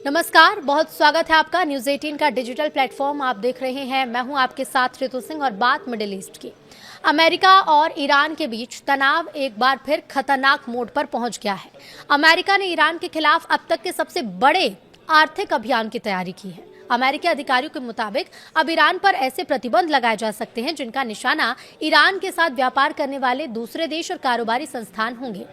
नमस्कार, बहुत स्वागत है आपका न्यूज़ 18 का डिजिटल प्लेटफॉर्म आप देख रहे हैं। मैं हूं आपके साथ ऋतु सिंह और बात मिडिल ईस्ट की। अमेरिका और ईरान के बीच तनाव एक बार फिर खतरनाक मोड़ पर पहुंच गया है। अमेरिका ने ईरान के खिलाफ अब तक के सबसे बड़े आर्थिक अभियान की तैयारी की है। अमेरिकी अधिकारियों के मुताबिक अब ईरान पर ऐसे प्रतिबंध लगाए जा सकते हैं जिनका निशाना ईरान के साथ व्यापार करने वाले दूसरे देश और कारोबारी संस्थान होंगे।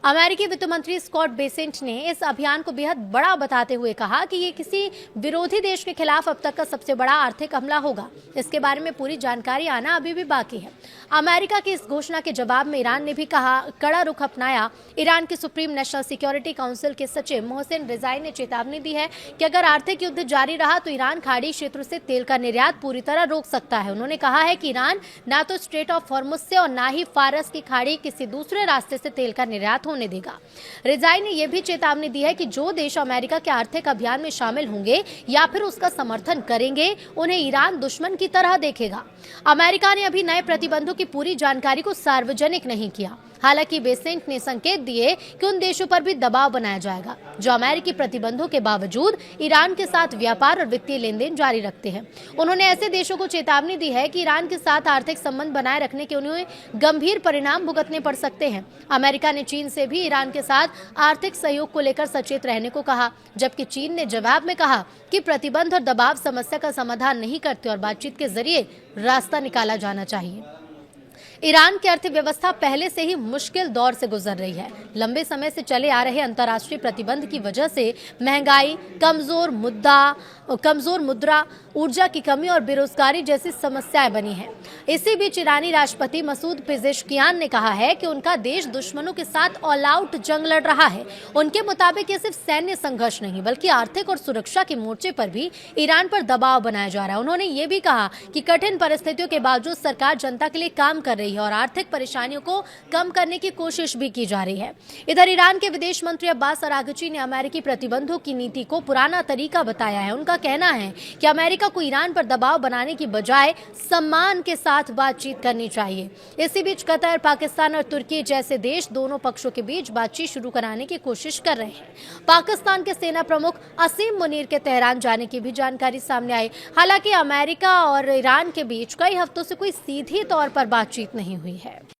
अमेरिकी वित्त मंत्री स्कॉट बेसेंट ने इस अभियान को बेहद बड़ा बताते हुए कहा कि ये किसी विरोधी देश के खिलाफ अब तक का सबसे बड़ा आर्थिक हमला होगा। इसके बारे में पूरी जानकारी आना अभी भी बाकी है। अमेरिका की इस घोषणा के जवाब में ईरान ने भी कड़ा रुख अपनाया। ईरान के सुप्रीम नेशनल सिक्योरिटी काउंसिल के सचिव मोहसिन रिजाई ने चेतावनी दी है कि अगर आर्थिक युद्ध जारी रहा तो ईरान खाड़ी क्षेत्र से तेल का निर्यात पूरी तरह रोक सकता है। उन्होंने कहा है कि ईरान ना तो स्ट्रेट ऑफ हॉर्मुज से और ना ही फारस की खाड़ी किसी दूसरे रास्ते से तेल का निर्यात होने देगा। रिजाई ने यह भी चेतावनी दी है कि जो देश अमेरिका के आर्थिक अभियान में शामिल होंगे या फिर उसका समर्थन करेंगे, उन्हें ईरान दुश्मन की तरह देखेगा। अमेरिका ने अभी नए प्रतिबंधों की पूरी जानकारी को सार्वजनिक नहीं किया। हालांकि बेसेंट ने संकेत दिए कि उन देशों पर भी दबाव बनाया जाएगा जो अमेरिकी प्रतिबंधों के बावजूद ईरान के साथ व्यापार और वित्तीय लेन देन जारी रखते हैं। उन्होंने ऐसे देशों को चेतावनी दी है कि ईरान के साथ आर्थिक संबंध बनाए रखने के उन्हें गंभीर परिणाम भुगतने पड़ सकते हैं। अमेरिका ने चीन से भी ईरान के साथ आर्थिक सहयोग को लेकर सचेत रहने को कहा, जबकि चीन ने जवाब में कहा कि प्रतिबंध और दबाव समस्या का समाधान नहीं करते और बातचीत के जरिए रास्ता निकाला जाना चाहिए। ईरान की अर्थव्यवस्था पहले से ही मुश्किल दौर से गुजर रही है। लंबे समय से चले आ रहे अंतर्राष्ट्रीय प्रतिबंध की वजह से महंगाई, कमजोर मुद्रा, ऊर्जा की कमी और बेरोजगारी जैसी समस्याएं बनी हैं। इसी बीच ईरानी राष्ट्रपति मसूद पेजेश्कियान ने कहा है कि उनका देश दुश्मनों के साथ ऑल आउट जंग लड़ रहा है। उनके मुताबिक ये सिर्फ सैन्य संघर्ष नहीं बल्कि आर्थिक और सुरक्षा के मोर्चे पर भी ईरान पर दबाव बनाया जा रहा है। उन्होंने ये भी कहा कि कठिन परिस्थितियों के बावजूद सरकार जनता के लिए काम कर रही है और आर्थिक परेशानियों को कम करने की कोशिश भी की जा रही है। इधर ईरान के विदेश मंत्री अब्बास अरागची ने अमेरिकी प्रतिबंधों की नीति को पुराना तरीका बताया है। उनका कहना है कि अमेरिका को ईरान पर दबाव बनाने की बजाय सम्मान के साथ बातचीत करनी चाहिए। इसी बीच कतर, पाकिस्तान और तुर्की जैसे देश दोनों पक्षों के बीच बातचीत शुरू कराने की कोशिश कर रहे हैं। पाकिस्तान के सेना प्रमुख असीम मुनीर के तेहरान जाने की भी जानकारी सामने आई। हालांकि अमेरिका और ईरान के बीच कई हफ्तों से कोई सीधी तौर पर बातचीत नहीं हुई है।